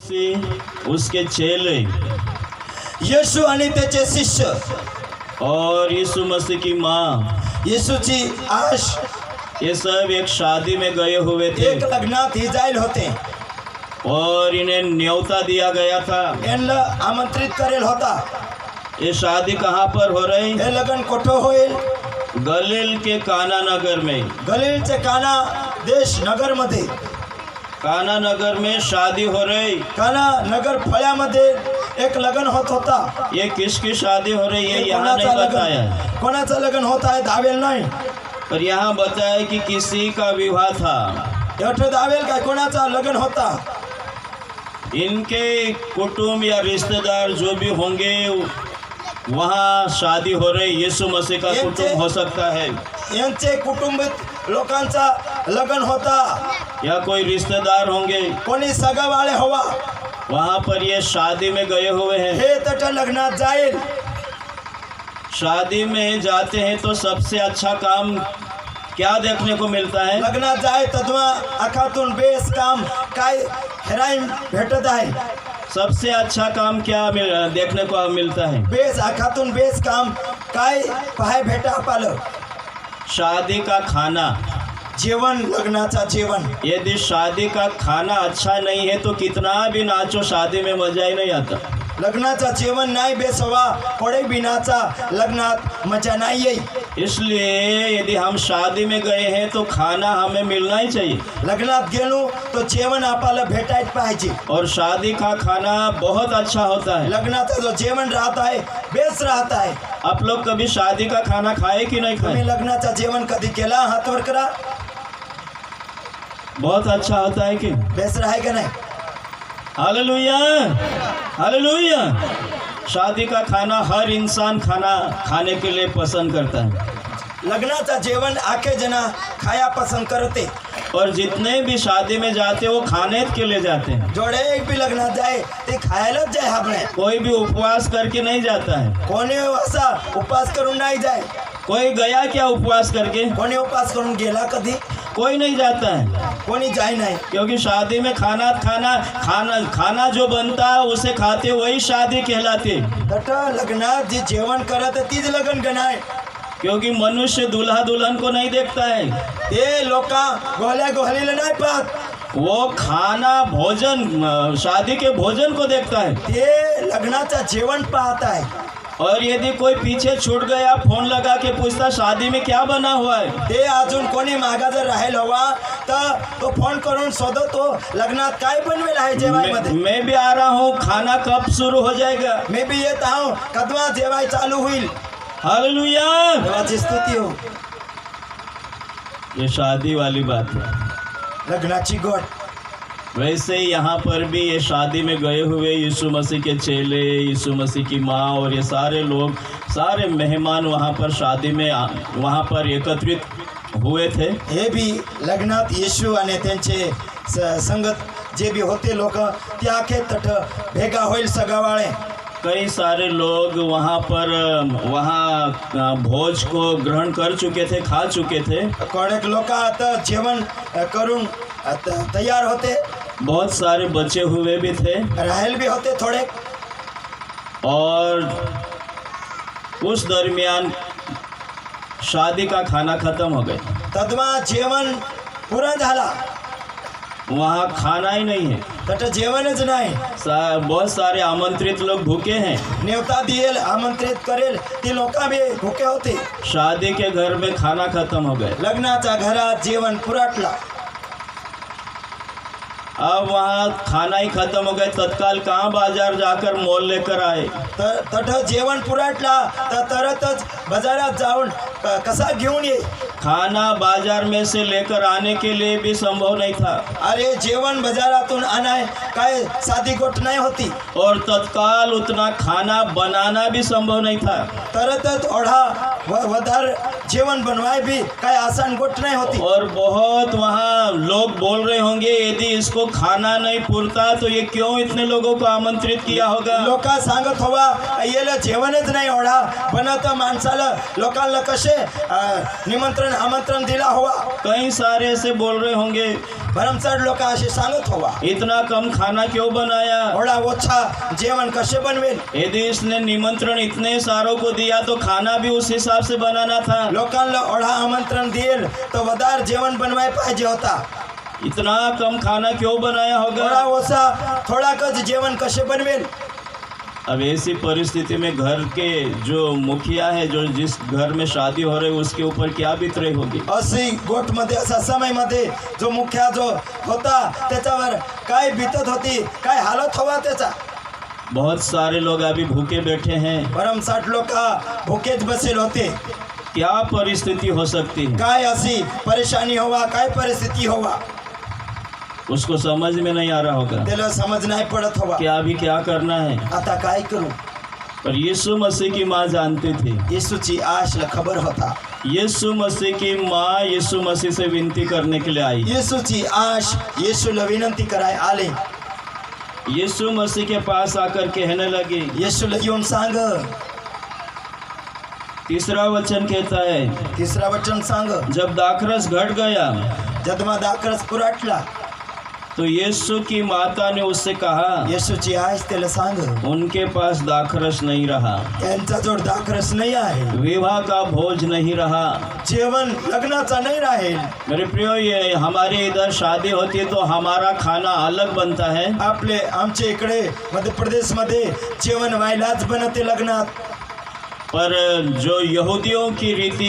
उसके चेले येशू आणि त्याचे शिष्य और यीशु मसीह की माँ, येशूची आश ये सब एक शादी में गए हुए थे एक लग्नात ही जाईल होते और इन्हें न्योता दिया गया था। यांना आमंत्रित करेल होता। ये शादी कहाँ पर हो रही? हे लग्न कोठं होईल? गलील के काना नगर में। गलीलचे काना देश नगर मध्ये, काना नगर में शादी हो रही। काना नगर फळ्यामध्ये एक लग्न होत होता। ये किसकी शादी हो रही है यहाँ नहीं बताया, कोणाचं लग्न होत आहे दावेल नाही, पर यहाँ बताया कि किसी का विवाह था। एवढं दावेल काय कोणाचा लग्न होता। इनके कुटुंब या रिश्तेदार जो भी होंगे वहाँ शादी हो रही। यीशु मसीह का कुटुंब हो सकता है, यांचे कुटुंबित लोकांचा लग्न होता, या कोई रिश्तेदार होंगे, कोणी सगावाळे हवा, वहाँ पर ये शादी में गए हुए हैं। हे तट लग्नात जाईल। शादी में जाते हैं तो सबसे अच्छा काम क्या देखने को मिलता है? लग्नात जाय तद्वा आखातून बेस काम काय हेराई भेटत आहे। सबसे अच्छा काम क्या देखने को मिलता है? बेस आखातून बेस काम काय पाहाय भेटा पालं? शादी का खाना, जेवण, लग्नाचा जेवण। यदि शादी का खाना अच्छा नहीं है तो कितना भी नाचो शादी में मजा ही नहीं आता। लग्नाचा जेवण नाही बेसवा कोडे बिनाचा लग्नात मजा नाही येई। इसलिए यदि हम शादी में गए हैं तो खाना हमें मिलना ही चाहिए, लग्नात गेलो तो जेवण आपल्याला भेटायच पाहिजे। और शादी का खाना बहुत अच्छा होता है। लग्नाचा जो जेवण राहत आहे बेस राहत आहे। आप लोग कभी शादी का खाना खाए कि नहीं तुम्ही खाए? लग्नाचा जेवण कधी केला? हात वर करा। बहुत अच्छा होता है कि बेस राहे का नाही? Hallelujah, hallelujah. शादी का खाना हर इंसान खाने के लिए पसंद करता है, लग्नाचा जेवण आखे जना खाया पसंद करते। और जितने भी शादी में जाते वो खाने के लिए जाते हैं। जोडे एक भी लग्नात जाए ते खायलाच जाय आपणे। कोई भी उपवास करके नहीं जाता है। कोणी असा उपवास करून नाही जाय। कोई गया क्या उपवास करके? कोणी उपवास करून गेला कधी? कोई नहीं जाता है, कोणी जाय नाही। क्योंकि शादी में खाना जो बनता है उसे खाते वही शादी कहलाते। तट लग्नात जे जेवण करत तीच लग्न गणाय। क्योंकि मनुष्य दूल्हा दुल्हन को नहीं देखता है, ते लोका गोल्या गोहलीला नाही पाहत, वो खाना भोजन शादी के भोजन को देखता है। ते लग्नाचा जेवण पाहत आहे। और यदि कोई पीछे छूट गया फोन लगा के पूछता शादी में क्या बना हुआ है, ते अजून कोणी मागा जर राहील हवा तर तो फोन करून शोधतो लग्नात काय बनवेल आहे जेवायमध्ये। मैं भी आ रहा हूँ, खाना कब शुरू हो जाएगा? मैं भी येत आहो, कदवा जेवाय चालू होईल। हालेलुया, देवाची स्तुती हो। ये शादी वाली बात है। लग्नाची गोड। वैसे ही यहाँ पर भी ये शादी में गए हुए यीशु मसीह के चेले, यीशु मसीह की माँ और ये सारे लोग, सारे मेहमान वहाँ पर शादी में वहाँ पर एकत्रित हुए थे। हे भी लग्नात येशू आणि त्यांचे संगत जे भी होते लोक ते आखे तट भेगा होईल सगावाळे। कई सारे लोग वहाँ भोज को ग्रहण कर चुके थे, खा चुके थे। कोणेक लोक आता जेवण करून तैयार होते। बहुत सारे बचे हुए भी थे, राहेल भी होते थोड़े। और उस दरमियान शादी का खाना खत्म हो गया। तद्वा जेवण पूरा झाला, वहाँ खाना ही नहीं है। तट जेवणच नाही। बहुत सारे आमंत्रित लोग भूखे हैं। नेवता दिएल आमंत्रित करेल ते लोक भी भूके होते। शादी के घर में खाना खत्म हो गए। लग्नाचा घरात जेवण पुराटला। अब वहाँ खाना ही खत्म हो गए, तत्काल कहाँ बाजार जाकर मोल लेकर आए। तट जेवण पुराटला तर तरतच बाजारात जाऊन कसा घेऊन ये। खाना बाजार में से लेकर आने के लिए भी संभव नहीं था। अरे जेवण बाजारातून आणाय काय साधी गोष्ट नाही होती। और तत्काल उतना खाना बनाना भी संभव नहीं था। तरतच ओढा वधार जेवण बनवाय भी काय आसान गोष्ट नाही होती। और बहुत वहाँ लोग बोल रहे होंगे यदि इसको खाना नहीं पुरता तो ये क्यों इतने लोगों को आमंत्रित किया होगा। लोक सांगत हवा येला जेवणच नाही ओढा बनत माणसाला लोकांना कसे निमंत्रण आमंत्रण दिला हवा. कई सारे ऐसे बोल रहे होंगे, भरमसाठ लोक असे सांगत हवा, इतना कम खाना क्यों बनाया? थोड़ा ओछा जेवण कसे बनवेल. यदि इसने निमंत्रण इतने सारों को दिया तो खाना भी उस हिसाब से बनाना था. लोकांना ओढा आमंत्रण देईल तो वदार जेवण बनवाय पाहिजे होता. इतना कम खाना क्यों बनाया थोड़ा होगा? ओछा थोड़ा कच जेवण कसे बनवेल. अब ऐसी परिस्थिति में घर के जो मुखिया है, जो जिस घर में शादी हो रही है, उसके ऊपर क्या बीत रही होगी? अशी गोठमध्ये असा समयमध्ये जो मुख्या जो होता त्याच्यावर काय बीतत होती, काय हालत हवा त्याचा. बहुत सारे लोग अभी भूखे बैठे हैं. भरमसाठ लोक भुकेच बसेल होते. क्या परिस्थिति हो सकती है? काय अशी परेशानी हवा, काय परिस्थिती हवा, उसको समझ में नहीं आ रहा होगा त्याला समज नाही पडत हवा. कि अभी क्या करना है. आता काय करू. पर यीशु मसीह की माँ जानती थी. येशूची आशला खबर होता. यीशु मसीह की माँ यीशु मसीह से विनती करने के लिए आई. येशूची आश येशूला विनंती कराय आले. यीशु मसीह के पास आकर कहने लगी. येशूला येऊन सांग. तीसरा वचन कहता है, तिसरा वचन सांग. जब दाखरस घट गया जदमा दाखरस पुराटला, तो यीशु की माता ने उससे कहा, येशूची आश त्याला सांग. उनके पास दाखरस नहीं रहा, त्यांचा जोड दाखरस नाही आहे, विवाह का भोज नहीं रहा. जेवण लग्नाचा नाही राहील. मेरे प्रियो, ये हमारे इधर शादी होती है तो हमारा खाना अलग बनता है. आपले आमच्या इकडे मध्य प्रदेश मध्ये जेवण व्हायलाच बनते लग्नात. पर जो यहूदियों की रीति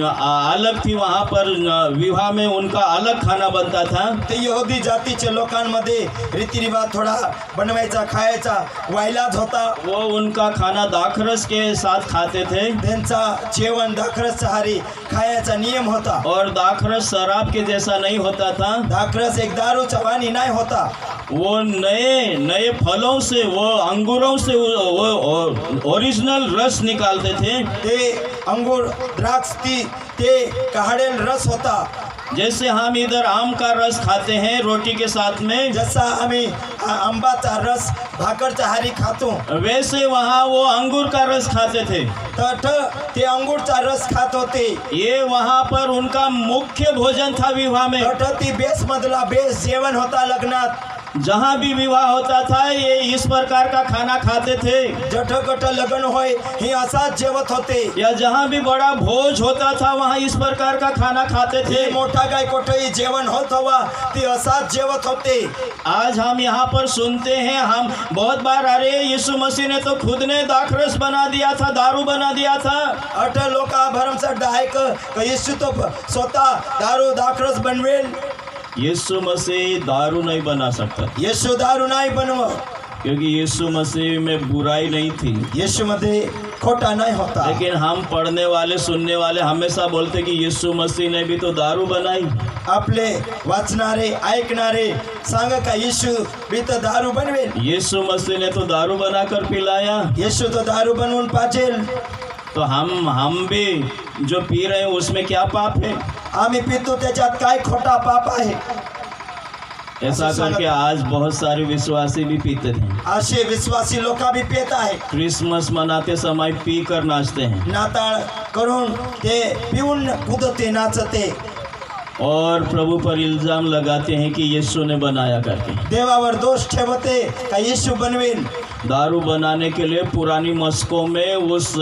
अलग थी, वहाँ पर विवाह में उनका अलग खाना बनता था. ते यहुदी जातीच्या लोकांमध्ये रीतिरिवाज थोडा बनवायचा खायचा व्हायलाच होता. वो उनका खाना दाखरस के साथ खाते थे. त्यांचा जेवण दाखरस हारी खायचा नियम होता. और दाखरस शराब के जैसा नहीं होता था. दाखरस एक दारूचा वाणी नाही होता. वो नए नए फलों से, वो अंगूरों से वो ओरिजिनल रस निकालते थे. ते अंगूर द्राक्ष ते काढेल रस होता. जैसे हम इधर आम का रस खाते हैं रोटी के साथ में, जसा आम्ही आंबाचा रस भाकरच्या हारी खातो, वैसे वहाँ वो अंगूर का रस खाते थे. तठ ते अंगूरचा रस खात होते. ये वहाँ पर उनका मुख्य भोजन था विवाह में. तठ ती बेस मधला बेस जेवण होता लग्नात. जहाँ भी विवाह होता था ये इस प्रकार का खाना खाते थे. जठकट लग्न होय हे असाच जेवत होते. या जहाँ भी बड़ा भोज होता था वहाँ इस प्रकार का खाना खाते थे. हे मोठा काय कोठेही जेवण होत हवा ते असाच जेवत होते. आज हम यहाँ पर सुनते हैं, हम बहुत बार, अरे यीशु मसीह ने तो खुद ने दाखरस बना दिया था, दारू बना दिया था. अठ लोक भरमसाठ ऐक येशू तो स्वतः दारू दाखरस बनवेल. यीशु मसीह दारू नहीं बना सकता, येशू दारू नाही बनव. क्योंकि यीशु मसीह में बुराई नहीं थी. येशू मध्ये खोटा नाही होता. लेकिन हम पढ़ने वाले, सुनने वाले हमेशा बोलते कि यीशु मसीह ने भी तो दारू बनाई. आपले वाचणारे ऐकणारे सांग का येशू भी तर दारू बनवेल. यीशु मसीह ने तो दारू बनाकर पिलाया. येशू तो दारू बनवून पाजेल. तो हम भी जो पी रहे हैं उसमें क्या पाप है? आम्ही पितो त्याच्यात काय खोटा पाप आहे. ऐसा करके आज बहुत सारे विश्वासी भी पीते थे. असे विश्वासी लोक भी पेत आहे. क्रिसमस मनाते समय पी कर नाचते हैं नाताळ करून ते पिऊन कुदते नाचते. और प्रभु पर इल्जाम लगाते हैं कि यीशु ने बनाया करके. देवावर दोष ठेवते का येशू बनवेल. दारू बनाने के लिए पुरानी मस्कों में उस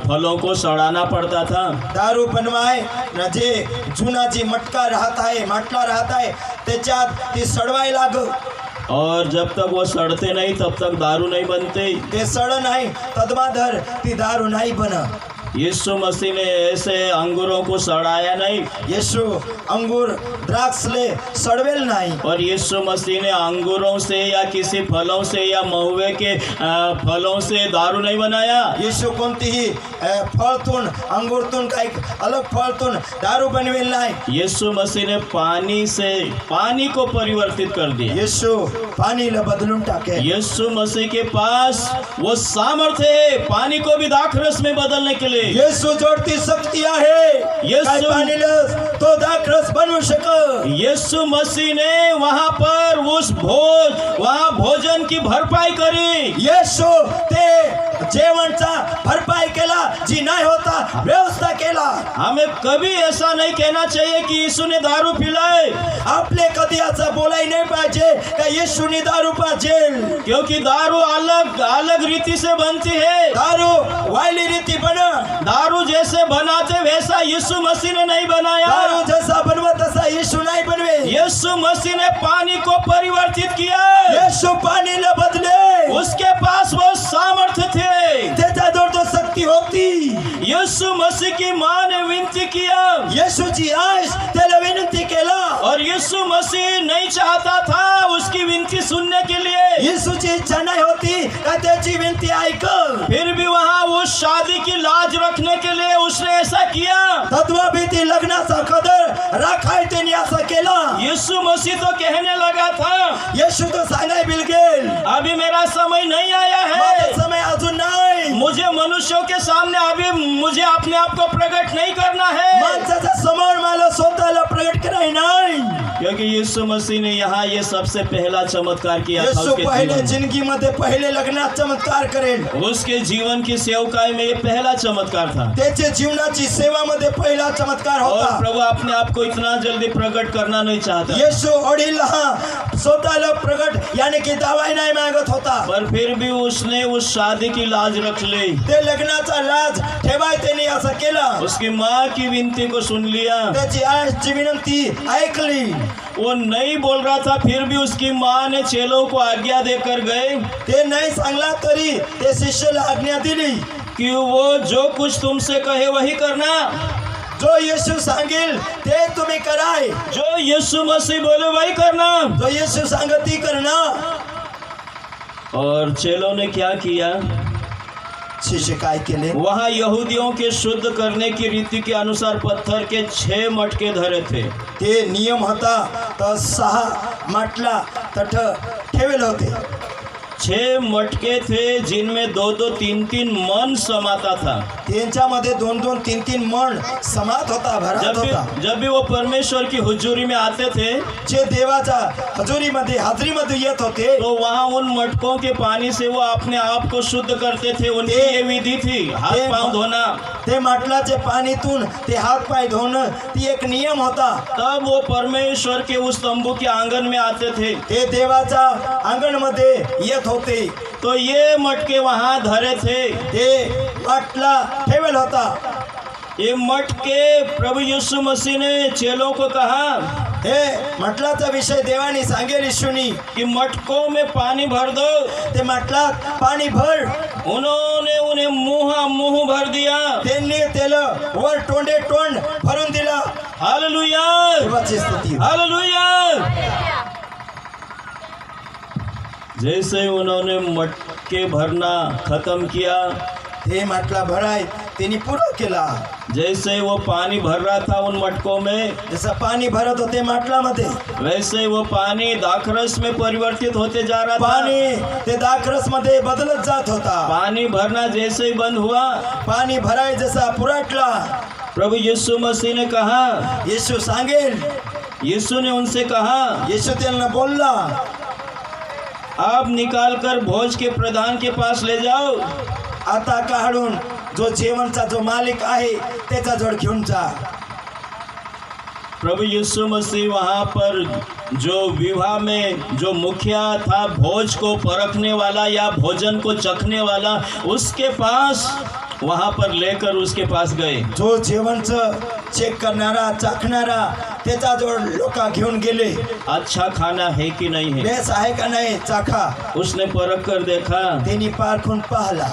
फलों को सड़ाना पड़ता था. दारू बनवाय न जे जुना जी मटका राहत आहे, माटला राहत आहे त्याच्यात ती सडवाय लाग. और जब तक वो सड़ते नहीं तब तक दारू नहीं बनते. ते सड नाही तदमाधर ती दारू नाही बन. यीशु मसीह ने ऐसे अंगूरों को सड़ाया नहीं. येशू अंगूर द्राक्ष ले सड़वेल नाही. और यीशु मसीह ने अंगूरों से या किसी फलों से या महुए के फलों से दारू नहीं बनाया. येशू कोणतीही फळतून अंगूरतून काही अलग फळतून दारू बनवेल नाही. यीशु मसीह ने पानी को परिवर्तित कर दिया. येशू पाणीला बदलून टाके. यीशु मसीह के पास वो सामर्थ्य है पानी को भी दाखरस में बदलने के लिए. येशू जोडती शक्ती आहे. काय पाणीला तो दाखरस बनवू शक. यीशु मसीह ने वहाँ पर वहाँ भोजन की भरपाई करी. येशू ते जेवणचा भरपाई केला, जी नाही होता व्यवस्था केला. हमें कभी ऐसा नहीं कहना चाहिए कि यीशु ने दारू पिलाए, आपले कधी असं बोलाय नाही पाहिजे का येशूने दारू पाजेल. क्योंकि दारू अलग अलग रीति से बनती है. दारू वायली रीती बन. दारू जैसे बनाते वैसा यीशु मसीह ने नहीं बनाया. दारू जसा बनवा तसा येशू नाही बनवे. यीशु मसीह ने पानी को परिवर्तित किया. येशू पाणीला बदले. उसके पास वो सामर्थ्य थे. त्याच्याजवळ तो शक्ती होती. यीशु मसीह की मां ने विनती किया येशूची आश त्याला विनंती केला. और यीशु मसीह नहीं चाहता था उसकी विनती सुनने के लिए. येशूची इच्छा नाही होती का त्याची विनंती ऐकल. फिर भी वहाँ उस शादी की लाज रखने के लिए उसने ऐसा किया. तत्वाभी ती लग्नाचा कदर राखाय त्यांनी असं केला. यीशु मसीह तो कहने लगा था येशू तो सांगाय बिलगेल, अभी मेरा समय नहीं आया माझा है. समय अजून नाही. मुझे मनुष्यों के सामने अभी मुझे अपने आप को प्रकट नहीं करना है. माणसाच्या समोर मला स्वतःला प्रगट कराय नाही. क्योंकि यीशु मसीह ने यहाँ ये सबसे पहला चमत्कार किया था येशू उसके पहिले जीवन जिंदगीमध्ये पहिले लग्नात चमत्कार करेल. में. उसके जीवन की सेवकाई में ये पहला चमत्कार था. त्याच्या जीवनाची सेवामध्ये पहिला चमत्कार और होता. प्रभु अपने आप को इतना जल्दी प्रकट करना नहीं चाहता. येशू ओढील स्वतःला प्रगट यानी की दावाई नाही मागत होता. पर फिर भी उसने उस शादी की लाज रख ली. ते लग्नाचा लाज ठेवाय त्यांनी असं केलं. उसकी माँ की विनती को सुन लिया. त्याची आजची विनंती ऐकली. वो नहीं बोल रहा था, फिर भी उसकी माँ ने चेलों को आज्ञा देकर गए ते नाही सांगला तरी ते शिष्याला आज्ञा दिली. कि वो जो कुछ तुमसे कहे वही करना. जो येशू सांगेल ते तुम्ही कराय. जो यीशु मसीह बोले वही करना. जो येशू सांगती करणं. और चेलों ने क्या किया? शिष्य काय केले? वहाँ यहूदियों के शुद्ध करने की रीति के अनुसार पत्थर के 6 मटके धरे थे. ते नियम होता तर 6 माटला तठ ठेवेल होते. 6 मटके थे जिनमें 2-2, 3-3 मन समाता था. त्यांच्यामध्ये 2-2, 3-3 मन समात होता, भरत होता. जब भी वो परमेश्वर की हुजूरी में आते थे जे देवाचा हाजरीमध्ये येत होते तो वहाँ उन मटकों के पानी से वो अपने आप को शुद्ध करते थे. उनकी ये विधि थी, हाथ पांव धोना. ते माटलाचे पाणीतून ते हात पाय धुणं ती एक नियम होता. तब वो परमेश्वर के उस तंबू के आंगन में आते थे. ते देवाचा अंगणमध्ये येत होते. तो ये मटके वहाँ धरे थे. ते माटला ठेवेल होता. ये मटके प्रभु यीशु मसीह ने चेलों को कहा हे मटलाचा विषय देवाने सांगेल येशूनी कि मटकों में पानी भर दो. ते मटलात पाणी भर. उन्होंने उन्हें मुंह भर दिया. त्यांनी त्याला वर तोंडे तोंड भरून दिला. हालेलुया, देवाची स्तुती. हालेलुया. जैसे उन्होंने मटके भरना खत्म किया, हे माटला भराय त्यांनी पुरा केला. जैसे वो पानी भर रहा था उन मटकों में, जसं पाणी भरत होते माटलामध्ये वैसे वो पानी दाखरस में परिवर्तित होते जा रहा था. पाणी ते दाखरस मध्ये बदलत जात होता. पानी भरना जैसे ही बंद हुआ, पाणी भराय जसा पुराटला. प्रभु यीशु मसीह ने कहा, येशू सांगेल. यीशु ने उनसे कहा, येशू त्यांना बोलला, आप निकाल कर भोज के प्रधान के पास ले जाओ. आता काढून जो जेवणचा जो मालिक आहे त्याचा जवळ घेऊन जा. प्रभु यीशु मसीह वहाँ पर जो विवाह में जो मुखिया था, भोज को परखने वाला या भोजन को चखने वाला, उसके पास वहाँ पर लेकर उसके पास गए. जो जेवणचं चेक करणारा चाखणारा त्याच्याजवळ लोक घेऊन गेले. अच्छा खाना है कि नहीं है, बेस आहे का नाही चाखा. उसने परख कर देखा, त्यांनी पारखून पाहला.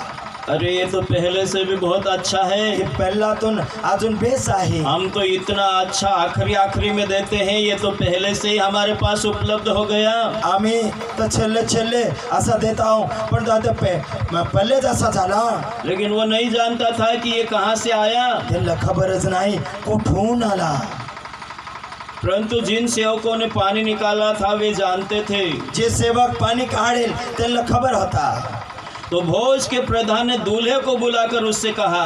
अरे ये तो पहले से भी बहुत अच्छा हे है. पहिल्यातून अजून बेस आहे. हम तो इतना अच्छा आखिरी में देते हैं, ये तो पहले से ही हमारे पास उपलब्ध हो गया. आम्ही तर छेल्ले असा देत आहो, पण तो आता पहिलेच असा झाला. लेकिन वो नहीं जानता था कि ये कहाँ से आया. त्यांना खबरच नाही कुठून आला. परंतु जिन सेवकों ने पानी निकाला था वे जानते थे. जे सेवक पाणी काढेल त्यांना खबर होता. तो भोज के प्रधान ने दूल्हे को बुलाकर उससे कहा,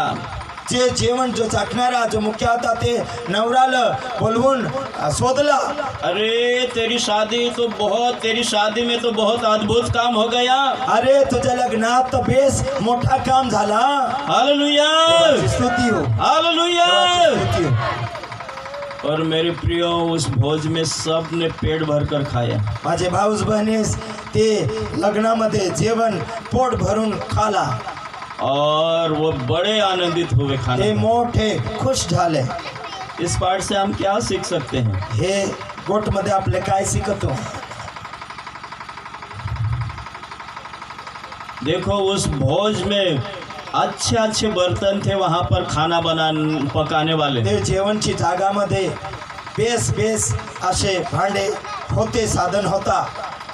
जे जेवण जो चाखणारा जो मुख्य होता ते नवराला बोलवून शोधला. अरे तेरी शादी में तो बहुत अद्भुत काम हो गया. अरे तुझ्या लग्नात तर बेस मोठा काम झाला. हालेलुया, देवाची स्तुती हो, हालेलुया. देवाची स्तुती हो. और मेरे प्रियो, उस भोज में सब ने पेट भर कर खाया. माझे भाऊज बहिणीस ते लग्नामध्ये जेवण पोट भरून खाला. और वो बड़े आनंदित हुए ते खाने. मोठे खुश झाले. इस पाठ से हम क्या सीख सकते हैं? हे गोटमध्ये आपले काय शिकतो. देखो, उस भोज में अच्छे अच्छे बर्तन थे वहाँ पर खाना पकाने वाले. ते जेवणची जागामध्ये बेस बेस असे भांडे होते, साधन होता.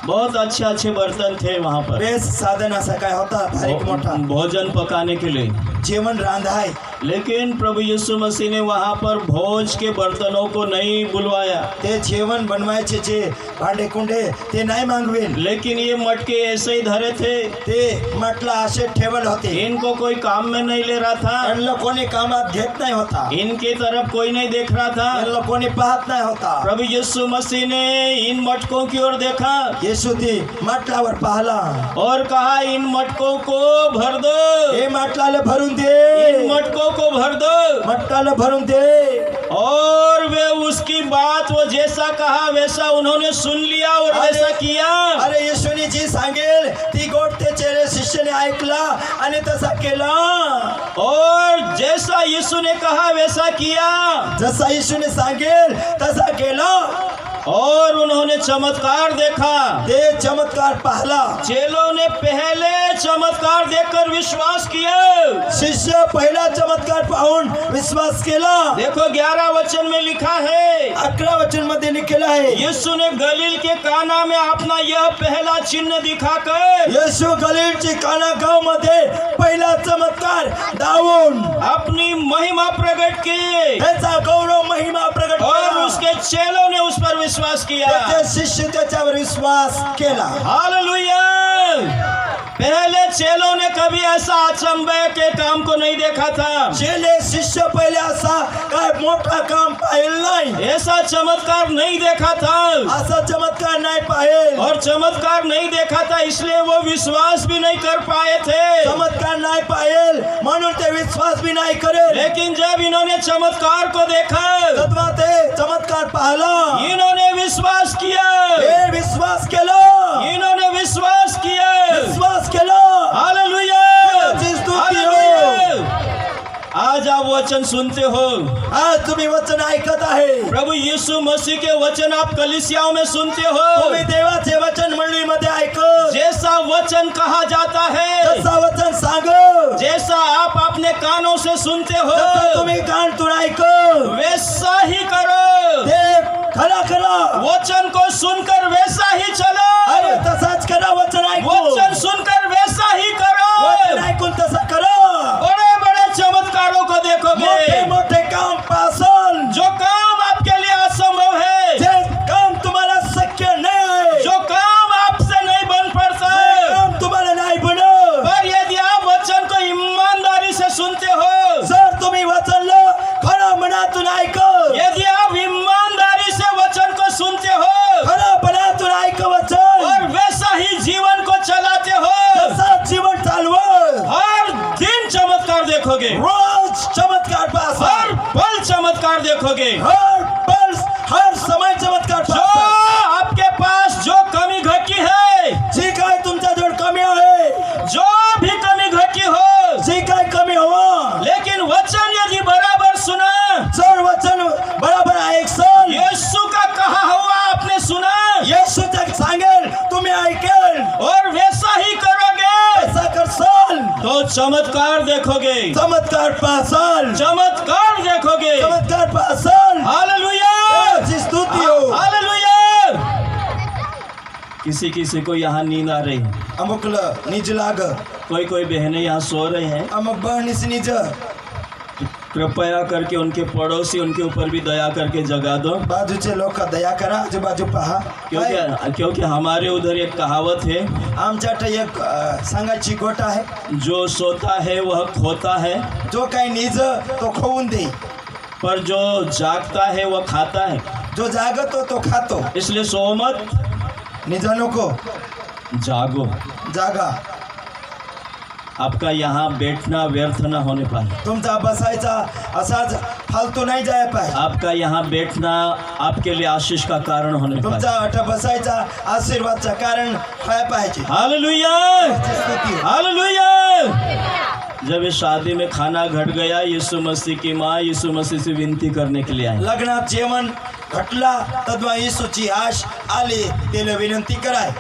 बहुत अच्छे अच्छे बर्तन थे वहाँ पर बेस साधन असा काय होता, बारीक मोठा भोजन पकाने के लिए. जेवण रांधाय. लेकिन प्रभु यीशु मसीह ने वहाँ पर भोज के बर्तनों को नहीं बुलवाया. ते जेवण बनवायचे जे भांडे कुंडे ते नाही मागवेल. लेकिन ये मटके ऐसे ही धरे थे. ते म्हटलं असे ठेवल होते. इनको कोई काम में नहीं ले रहा था. यांना कोणी कामात घेत नाही होता. इनकी तरफ कोई नहीं देख रहा था. यांना कोणी पाहत नाही होता. प्रभु यीशु मसीह ने इन मटकों की ओर देखा येशू ती माटलावर पाहला और कहा, इन मटकों को भर दो. हे माटलाला भरून दे. इन मटकों को भर दो. मटकाला भरून दे. और वे उसकी बात वो जैसा कहा वैसा उन्होंने सुन लिया और वैसा किया. अरे येशूने जी सांगेल ती गोट ते चेले शिष्याने ऐकला आणि तसा केला. और जैसा यीशु ने कहा वैसा किया. जसा येशूने सांगेल तसा केला. और उन्होंने चमत्कार देखा. ते चमत्कार पाहला. चेलों ने पहले चमत्कार देखकर विश्वास किया. शिष्य पहिला चमत्कार पाहून विश्वास केला. देखो 11 वचन में लिखा है, 11 वचन मध्ये लिखलेला आहे, यीशु ने गलील के काना में अपना यह पहला चिन्ह दिखाकर येशू गलीलची काना गाव मध्ये पहिला चमत्कार दावून अपनी महिमा प्रकट की. त्याचा गौरव महिमा प्रकट और केला. उसके चेलों ने उस पर विश्वास किया. त्याचे शिष्य त्याच्यावर विश्वास केला. हालेलुया. पहले चेलों ने कभी ऐसा अचंभे के काम को नहीं देखा था. चेले शिष्य पहिले असा काय मोठा काम पाहिल नाही. ऐसा चमत्कार नहीं देखा था. असा चमत्कार नाही पाहिल. और चमत्कार नहीं देखा था इसलिए वो विश्वास भी नहीं कर पाए थे. चमत्कार नाही पाहिल म्हणून ते विश्वास भी नाही करेल. लेकिन जब इन्होंने चमत्कार को देखा, तद्वा ते चमत्कार पाहला. इन्होंने विश्वास किया. हे विश्वास केला. इन्होंने विश्वास किया. विश्वास केला. हालेलुया, देवाची स्तुती हो. हालेलुया. आज आप वचन सुनते हो. आज तुम्ही वचन ऐकत आहे. प्रभु यीशु मसीह के वचन आप कलीसियाओं में सुनते हो. तुम्ही देवाचे वचन मंडळीमध्ये ऐक. जैसा वचन कहा जाता है, जसा वचन सांग. जैसा आप अपने कानों से सुनते हो, जसा तुम्ही कानतून ऐक. वैसा ही करो. ते खरा करा. वचन को सुनकर वैसा ही चलो. अरे तसाच करा. वचन ऐकून. वचन सुनकर वैसा ही करो. वचन ऐकून तसा करा. बड़े बड़े चमत्कारों को देखोगे. मोठे मोठे काम पासल. जो काम आपके लिए असंभव है, जे काम तुम्हाला शक्य नाही. जो काम आपसे नहीं बन पड़ता, जे काम तुम्हाला नाही बनत. पर यदि आप वचन को ईमानदारी से सुनते हो, जर तुम्ही वचनला खरा मनातून ऐक. यदि आप ईमानदारी से वचन को सुनते हो खरा मनातून ऐक वचन. और वैसा ही जीवन को चलाते हो, तसा जीवन चालव. हर दिन चमत्कार देखोगे. रोज चमत्कार पासल. हर पल चमत्कार देखोगे. हर पल हर समय चमत्कार जो पासल. आपके पास जो कमी घटी है, जी काय तुमच्याजवळ कमी आहे, जो भी कमी घटी हो, जी काय कमी हवा, लेकिन वचन यदि बराबर सुना, जर वचन बरोबर ऐकसल, यीशु का कहा हुआ आपने सुना येशू त्याग सांगेल तुम्ही ऐकेल, और वैसा ही करोगे, ऐसा करसल, तो चमत्कार देखोगे. चमत्कार पासल. चमत्कार देखोगे. चमत्कार पासल. हालेलुया, देवाची स्तुती हो. हालेलुया. किसी किसी को यहाँ नींद आ रही है. अमुकलं निज लाग. कोई कोई बहनें यहाँ सो रहे हैं. अमुक बहनीस निज. कृपया करके उनके पड़ोसी उनके ऊपर भी दया करके जगा दो, बाजूचे लोक दया करा, आजूबाजू पहा. क्योंकि हमारे उधर एक कहावत है, आमच्यात एक सांगायची गोट आहे, जो सोता है वह खोता है, जो काही निज तो खोवून दे, पर जो जागता है वह खाता है. जो जागतो तो खातो. इसलिए सो मत, निज नको, जागो. जागा. आपका यहाँ बैठना व्यर्थ न होने पाए. तुमचा बसायचा असाच फालतू नाही जाय पाहिजे. आपका यहाँ बैठना आपके लिए आशीष का कारण होने पाए. तुमचा अठ बसायचा आशीर्वादचा कारण व्हाय पाहिजे. हालेलुया, स्तुती. हालेलुया. जब इस शादी में खाना घट गया, यीशु मसीह की माँ यीशु मसीह से विनती करने के लिए आई. लग्नात जेवण घटला तद्वा येशूची आश आली, त्याला विनंती कराय.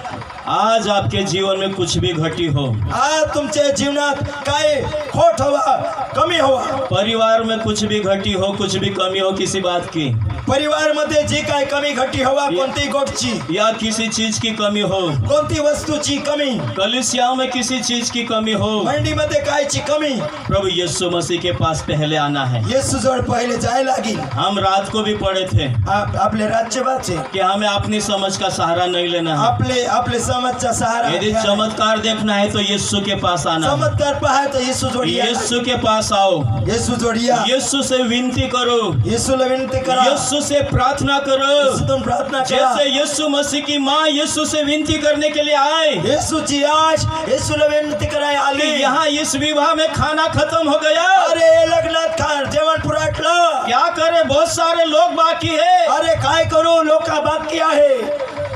आज आपके जीवन में कुछ भी घटी हो, आज तुमच्या जीवनात काय खोट हवा, कमी हवा, परिवार में कुछ भी घटी हो, कुछ भी कमी हो किसी बात की, परिवार मध्ये जी काय कमी घटी हवा, कोणती गोष्टची, या किसी चीज की कमी हो, कोणती वस्तूची कमी, कलीसियाओं में किसी चीज की कमी हो, मंडीमध्ये कायची कमी, प्रभु यीशु मसीह के पास पहले आना है. येशू जवळ पहिले जाय लागेल. हम रात को भी पढ़े थे आपले राज्य वाचे कि हमें अपनी समझ का सहारा नहीं लेना है. आपले समजचा सहारा यदि घ्या. चमत्कार देखना है तो यीशु के पास आना है. चमत्कार पाहाय तर येशू जोडिया, यीशु के पास आओ, येशू जोडिया, यीशु से विनती करो, येशूला विनंती करा, यीशु से प्रार्थना करो. येशूतून प्रार्थना करा. जैसे यीशु मसीह की माँ यीशु से विनती करने के लिए आए, येशूची आश येशूला विनंती कराय कि आली. यहाँ इस विवाह में खाना खत्म हो गया, अरे लग्नात खा जेवण पुराटलं. क्या करे, बहुत सारे लोग बाकी है. अरे काय करू, लोक बाकी आहे.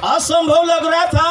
असंभव लग रहा था,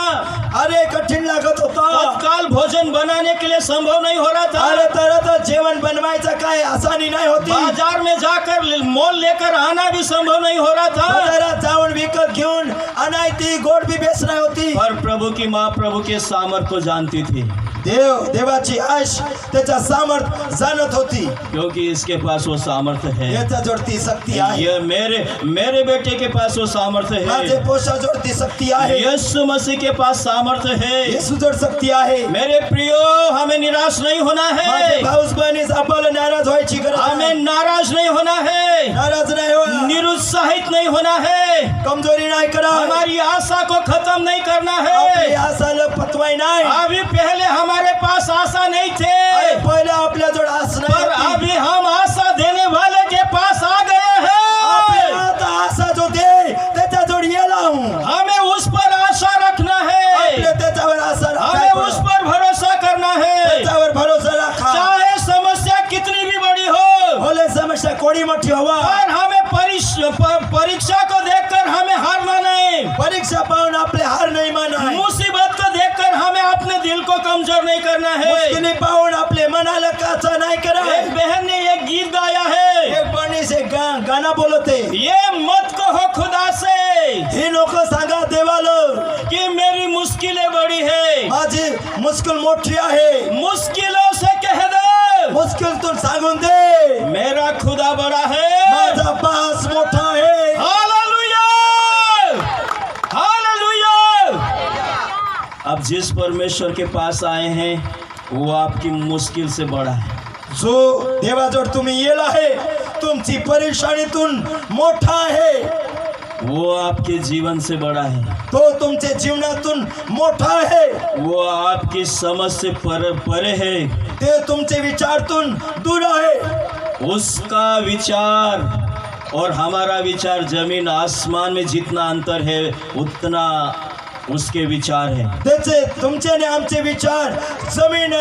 अरे कठीण लागत होता. तत्काल भोजन बनाने के लिए संभव नहीं हो रहा था. अरे तरत जेवण बनवायचं काय आसानी नाही होती. बाजार में जाकर मोल लेकर आना भी संभव नहीं हो रहा था. बाजारात जाऊन विकत घेऊन आणायची, गोड बी बेचणार होती. पर प्रभु की माँ प्रभु के सामर्थ को जानती थी, देवाची आश त्याच्या सामर्थ जाणत होती. क्योंकि इसके पास वो सामर्थ्य है. याच्या जोडती शक्ती आहे. ये मेरे बेटे के पास वो सामर्थ्य माझे है. पोषा जोडती शक्ती आहे. यीशु मसीह के पास सामर्थ्य है. येशू जोड शक्ती आहे. मेरे प्रियो, हमें निराश नहीं होना माझे है, भाऊस बहिणीस आपल्याला नाराज व्हायची गरज हमें नाही. नाराज नहीं होना है, नाराज नाही हो, निरुत्साहित नहीं होना है, कमजोरी नाही करा. हमारी आशा को खत्म नहीं करना आपली है. आशाला पतवाई नाही. अभी पहले हमारे पास आशा नहीं अरे थे, पहिले आपल्या जोड आस पर नाही. अभी हम आशा देने वाले के पास आ गए हैं. आता आशा जो दे त्याच्या जोड येला हूं. हमें उस पर आशा रखना आपले है, त्याच्यावर आशा हमें उस पर भरोसा करना है. त्याच्यावर भरोसा राखा. चाहे समस्या कितनी भी बड़ी हो, भले समस्या कोणी मोठी हवा, पर हमें परीक्षा को देखकर हमें हारना नहीं, परीक्षा पाहून आपले हार नाही मानाय. मुसीबत को देखकर हमें अपने दिल को कमजोर नहीं करना है. मुश्किली पाहून आपले मनाला काचा नाही करा. एक बहन ने एक गीत गाया है, एक बनी से गाना बोलते, ये मत कहो खुदा से हे लोक सांगा देवाला कि मेरी मुश्किलें बड़ी है, माझी मुश्किल मोठी आहे. मुश्किलों से कह दो मुश्किल तू सांगून दे, मेरा खुदा बड़ा है. माझा पास मोठा आहे. Hallelujah, hallelujah. अब जिस परमेश्वर के पास आए हैं वो आपकी मुश्किल से बड़ा है. जो देवाजवळ तुम्ही येला आहे, तुमची परेशानीतून मोठा आहे. वो आपके जीवन से बड़ा है, तो तुमच्या जीवनातून मोठा आहे. वो आपकी समझ से परे है. ते तुमचे विचारतून दूर आहे. उसका विचार और हमारा विचार जमीन आसमान में जितना अंतर है उतना उसके विचार है. त्याचे तुमचे आणि आमचे विचार जमीन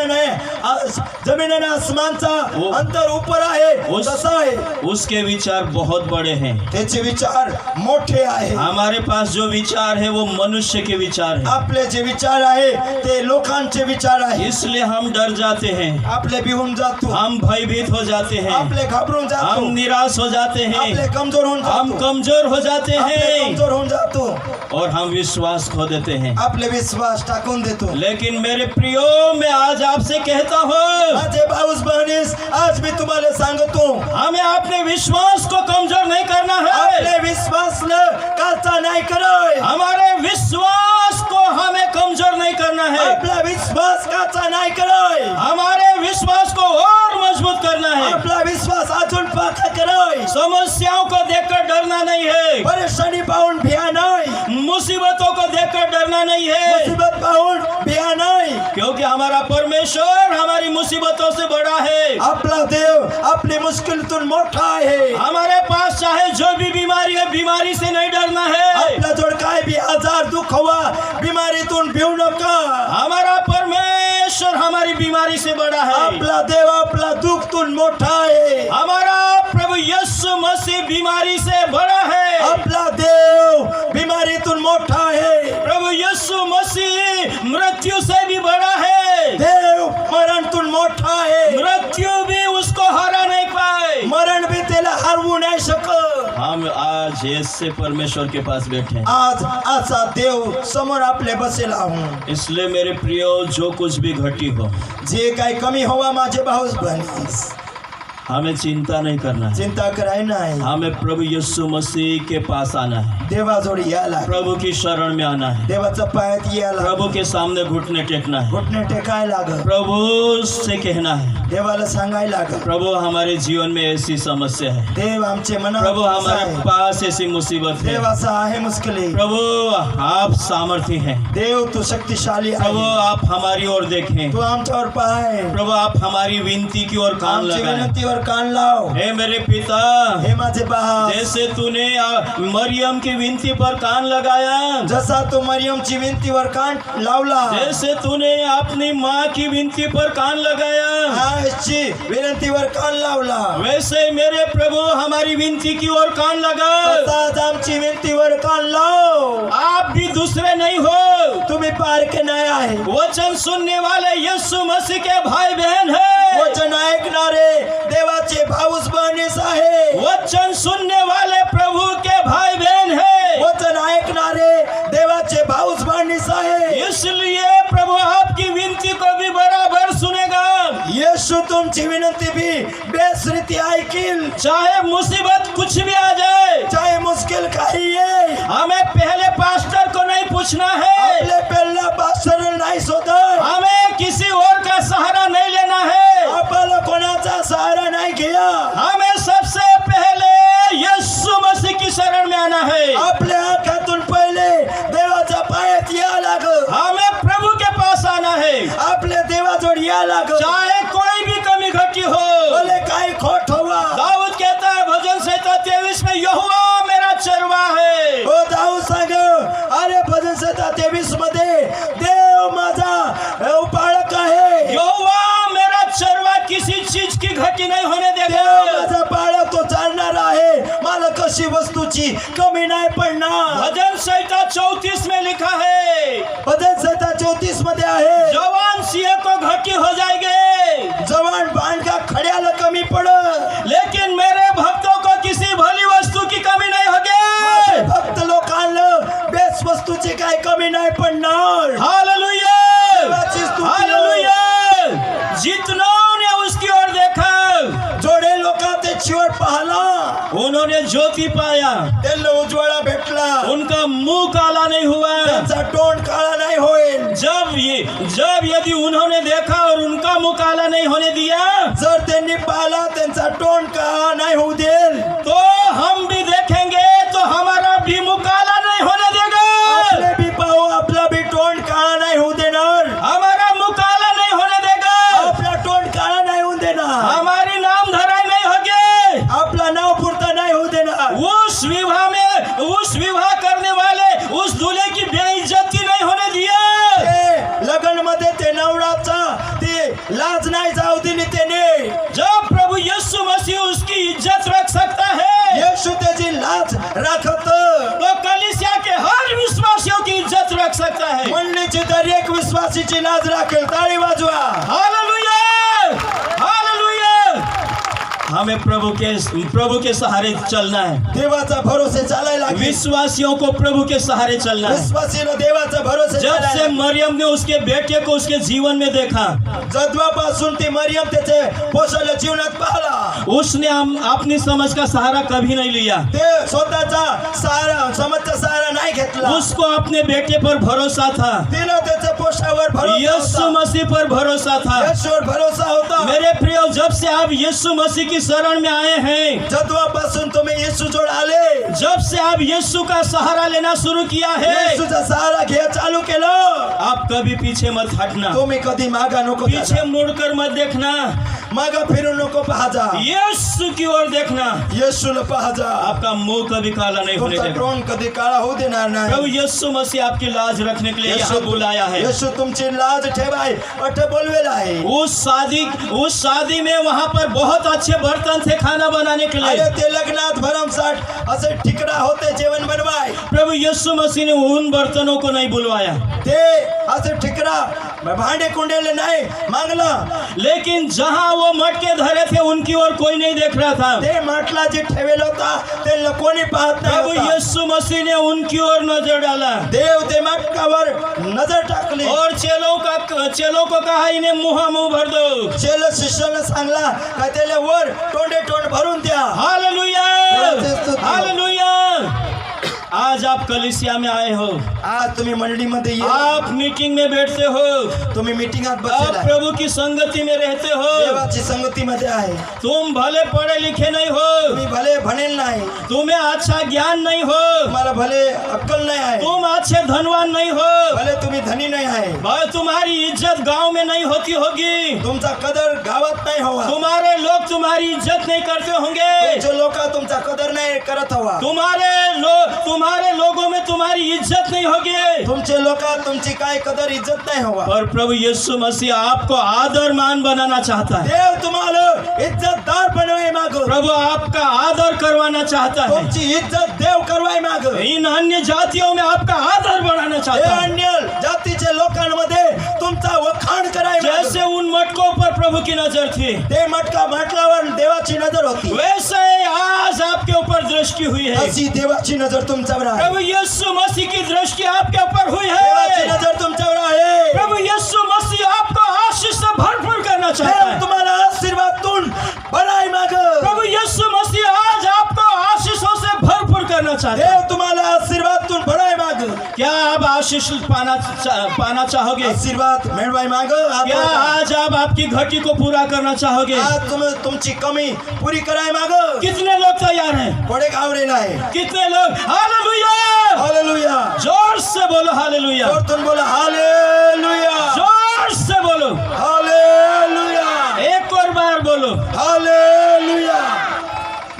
आणि आसमानचा अंतर ऊपर आहे तसा आहे. उसके विचार बहुत बड़े हैं. त्याचे विचार मोठे आहे. हमारे पास जो विचार है वो मनुष्य के विचार है, आपले जे विचार आहे ते लोकांचे विचार आहे. इसलिए हम डर जाते हैं, आपले भिवून जातो, हम भयभीत हो जाते हैं, आपले घाबरून जातो, हम निराश हो जाते हैं, आपले कमजोर होऊन हम जातो, कमजोर हो जाते आपले हैं कमजोर होऊन जातो, और हम विश्वास खो देते हैं. आपले विश्वास टाकून देतो. लेकिन मेरे प्रियो, मैं आज आपसे कहता हूँ, माझे भाऊस बहिणीस आज मी तुम्हाला सांगतो, हमें अपने विश्वास को कमजोर नहीं करना है. आपले विश्वासला काचा नाही कराय. हमारे विश्वास को हमें कमजोर नहीं करना है, आपला विश्वास काचा नाही कराय. हमारे विश्वास को और मजबूत करना है. आपला विश्वास अजून पाखा कराय समस्याओं को देखकर डरना नहीं है, परेशानी पाहून भिया नाही, मुसीबतों को देखकर डरना नहीं है, मुसीबत पाहून भिया नाही, क्योंकि हमारा परमेश्वर हमारी मुसीबतों से बड़ा है। आपला देव आपली मुश्किलीतून मोठा आहे, हमारे पास चाहे जो भी बीमारी है, बीमारी से नहीं डरना है। आपला जोड काय भी आजार दुख हवा बीमारीतून भिवू नका, हमारा परमेश्वर हमारी बीमारी से बड़ा है। आपला देव आपला दुखतून मोठा आहे, हमारा प्रभु यीशु मसीह बीमारी से बड़ा है। आपला देव बीमारीतून मोठा आहे, प्रभु यीशु मसीह मृत्यु से भी बड़ा है। देव मरणतून मोठा आहे, मृत्यु भी उसको हरा नहीं पाए। मरण भी त्याला हरवू नाही शकत। हम आज ऐसे परमेश्वर के पास बैठे हैं, आज असा देव समोर आपले बसेला हूँ। इसलिए मेरे प्रियो जो कुछ भी घटी हो, जे काही कमी हवा माझे भाऊस बनीस, हमें चिंता नहीं करना है। चिंता कराय नाही, हमें प्रभु यीशु मसीह के पास आना है, देवाजोडी यायला, प्रभु की शरण में आना है, देवाच्या पायात यायला, प्रभु के सामने घुटने टेकना है, घुटणे टेकाय लागत, प्रभु से कहना है, देवाला सांगाय लागत, प्रभु हमारे जीवन में ऐसी समस्या है, देव आमचे मना प्रभु हमारे पास ऐसी मुसीबत है, देवाचा आहे मुश्किली, प्रभु आप सामर्थ्य हैं, देव तू शक्तिशाली प्रभु आहे, आप हमारी ओर देखें, तू आमच्यावर पाय, प्रभु आप हमारी विनती की ओर कान आमची लगाएं। विनंतीवर कान लाव, हे मेरे पिता, हे माझे बाळा, जैसे तूने मरियम की विनती पर कान लगाया, जसा तू मरियमची विनंतीवर कान लावला, जैसे तूने अपनी माँ की विनती पर कान लगाया, आयसची विनंतीवर कान लावला, वैसे मेरे प्रभु हमारी विनती की ओर कान लगा। तसाच आमची विनंतीवर कान लाव। आप भी दूसरे नहीं हो, तुम्ही पार के नाही आहे, वचन सुनने वाले यीशु मसीह के भाई बहन है, वचन ऐकणारे देवाचे भाऊस बनीस आहे, वचन सुनने वाले प्रभु के भाई बहन है, वचन ऐकणारे देवाचे भाऊस बनीस आहे। इसलिए प्रभु आपकी विनती को भी बराबर सुनेगा। येशू तुमची विनंती भी बेसरीती ऐकील, चाहे मुसीबत कुछ भी आ जाए, चाहे मुश्किल काही ये, हमें पहले पास्टर को नहीं पूछना है, आपले पहिला पास्टर नाही शोधत, हमें किसी और का सहारा नहीं लेना है, आपल्याला कोणाचा सहारा नाही घ्या, हमें सबसे पहले यीशु मसीह की शरण में आना है, आपल्या हातातून पहिले देवाच्या पायात या लागत, हमें प्रभु के पास आना है, आपल्या देवाजवळ या लागत, चाहे कोई भी कमी घटी हो। भले काही खोट हवा। दाऊद कहता है भजन संहिता 23 में, यहोवा मेरा चरवा है। हो दाऊद सांग, अरे भजन संहिता 23 मध्ये देव माझा उपाळक आहे, यहोवा मेरा चरवा किसी चीज की घटी नहीं होने देव देगा। माझा पाळक तो चालणार आहे, मला कशी वस्तूची कमी नाही पडणार। भजन संहिता 34 में लिखा है, भजन संहिता 34 मध्ये आहे, जवान सिंह को घटी हो जाएगी, जवान बांडका खड्याला कमी पडत, लेकिन मेरे भक्तों को किसी भली वस्तू की कमी नहीं माझे होगी। भक्त लोकांना बेस वस्तूची काय कमी नाही पडणार। हालेलुया, देवाची स्तुती हो। हालेलुया। जितनों ने उसकी ओर देखा, जोडे लोक त्याच्यावर पाहला, उन्होंने ज्योति पाया, त्यांना उज्ज्वला भेटला, उनका मुंह काला नहीं हुआ। त्यांचा तोंड काळा नाही होईल। जब यदि उन्होंने देखा और उनका मुंह काला नहीं होने दिया, जर त्यांनी पाहला त्यांचा तोंड काळा नाही होऊ देईल, तो हम भी देखेंगे तो हमारा भी मुंह काला नहीं होने देगा। आपले भी पाहू आपला भी तोंड काळा नाही होऊ देणार, हमारा मुंह काला नहीं होने देगा, आपला तोंड काळा नाही होऊ देणार, हमारी नाम धराई नहीं होगी। आपला नाव पुरता नाही होऊ देणार। उस विवाह करने वाले उस दूल्हे की बेइज्जती नहीं होने दिया। ते लग्न मध्ये ते नवराचा ते लाज नाही जाऊ दिली त्याने। जब प्रभु यीशु मसीह उसकी इज्जत रख सकता है, येशू त्याची लाज राखत, तो कलीसिया के हर विश्वासियों की इज्जत रख सकता है। मंडळीची दर एक विश्वासीची लाज राखेल। ताळी वाजवा। Hallelujah, hallelujah. हमें प्रभु के सहारे चलना है। देवाचा भरोसे चालायला लागेल। विश्वासियों को प्रभु के सहारे चलना है। विश्वासीला देवाचा भरोसे जब चालायला से लागेल। मरियम ने उसके बेटे को उसके जीवन में देखा, जन्मापासून ती मरियम त्याचे पोषाला जीवनात पाहला, उसने अपनी समझ का सहारा कभी नहीं लिया। ते स्वतःचा सहारा समजचा सहारा नाही घेतला। उसको अपने बेटे पर भरोसा था। तिला त्याच्या पोषावर भरोसा यीशु होता। मसीह पर भरोसा था। यीशु और भरोसा होता मेरे प्रिय, जब से आप यीशु मसीह की शरण में आए हैं, जद्वापासून तुम्ही येशू जोड आले, जब से आप यीशु का सहारा लेना शुरू किया है, येशूचा सहारा घ्या चालू केलं, आप कभी पीछे मत हटना, तुम्ही कधी मागा नको पीछे मुड़कर मत देखना, मागा फिरू नको पाहा, यीशु की ओर देखना। येशूला पाहा, आपका मुंह कभी काला नहीं होने तुमचा देगा। तोंड कधी काळा होऊ देणार प्रभु नाही। यीशु मसीह आपकी लाज रखने के लिए यहाँ बुलाया है। येशू तुमची लाज ठेवाय अठ बोलवेला आहे। उस शादी में वहाँ पर बहुत अच्छे बर्तन थे खाना बनाने के लिए। अरे ते लग्नात भरमसाठ असे ठिकरा होते जेवण बनवाय। प्रभु यीशु मसीह ने उन बर्तनों को नहीं बुलवाया, ते असे ठिकरा भांडे कुंडेले नाही मागला, लेकिन जहाँ वो मटके धरे थे उनकी ओर कोई नहीं देख रहा था। ते माटला जे ठेवेला होता ते कोणी पाहत नाही प्रभु होता। यीशु मसीह ने उनकी ओर नजर डाला देव ते मटकावर नजर टाकली और चेलों को कहा इन्हें मुंह भर दो। चेल शिष्याला सांगला का त्याला वर तोंडे तोंड भरून द्या। Hallelujah, hallelujah. आज आप कलीसिया में आए हो, आज तुम्ही मंडळीमध्ये ये, आप मीटिंग में बैठते हो, तुम्ही मीटिंगात आप बसलेला आहे, प्रभु की संगति में रहते हो। देवाची संगतीमध्ये आहे। तुम भले पढ़े लिखे नहीं हो, तुम्ही भले भनेल नाही, तुम्हें अच्छा ज्ञान नहीं हो, तुम्हाला भले अक्कल नाही आहे, तुम अच्छे धनवान नहीं हो, भले तुम्ही धनी नाही आहे, तुम्हारी इज्जत गांव में नहीं होती होगी, तुमचा कदर गावात नाही हवा, तुम्हारे लोग तुम्हारी इज्जत नहीं करते होंगे, तुमचे लोक तुमचा कदर नाही करत हवा, तुम्हारे लोगों में तुम्हारी इज्जत नहीं होगी। तुमचे लोक तुमची काय कदर इज्जत नाही हवा। और प्रभु यीशु मसीह आपको आदरमान बनाना चाहता है। देव तुम्हाला इज्जतदार बनवाय माग, प्रभु आपका आदर करवाना चाहता है। तुमची इज्जत देव करवाय माग, इन अन्य जातियों में आपका आदर बढ़ाना हे चाहता है। अन्य जातीचे लोकांमध्ये तुमचा वखाण कराय माग। जैसे उन मटकों पर प्रभु की नजर थी, ते मटका म्हटल्यावर देवाची नजर होती, वैसे आज आपके ऊपर दृष्टि हुई है। अशी देवाची नजर तुमच्यावर आहे, प्रभु यीशु मसीह की दृष्टि आपके ऊपर हुई देवाची है। नजर तुमच्यावर आहे। प्रभु यीशु मसीह आपको आशीष से भरपूर करना चाहता देव है। तुम्हाला आशीर्वादातून भराय माग, प्रभु यीशु मसीह आज आपको आशीषों से भरपूर करना चाहता है। देव तुम्हाला आशीर्वादातून भराय माग। क्या आप आशीष पाना चाहोगे? आशीर्वाद मिळवाय माग। क्या आज आप आपकी घटी को पूरा करना चाहोगे? आज तुमची कमी पुरी कराय माग। कितने लोग तैयार हैं? कोडे गावरेला आहे। कितने लोग? हालेलुया, हालेलुया, जोर से बोलो हालेलुया, जोरतून बोला हालेलुया, जोर से बोलो, हालेलुया, एक और बार बोलो। हालेलुया।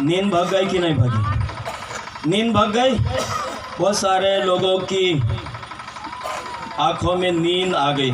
नींद भाग गई कि नहीं भागी? नींद भाग गई? बहुत सारे लोगों की आंखों में नींद आ गई।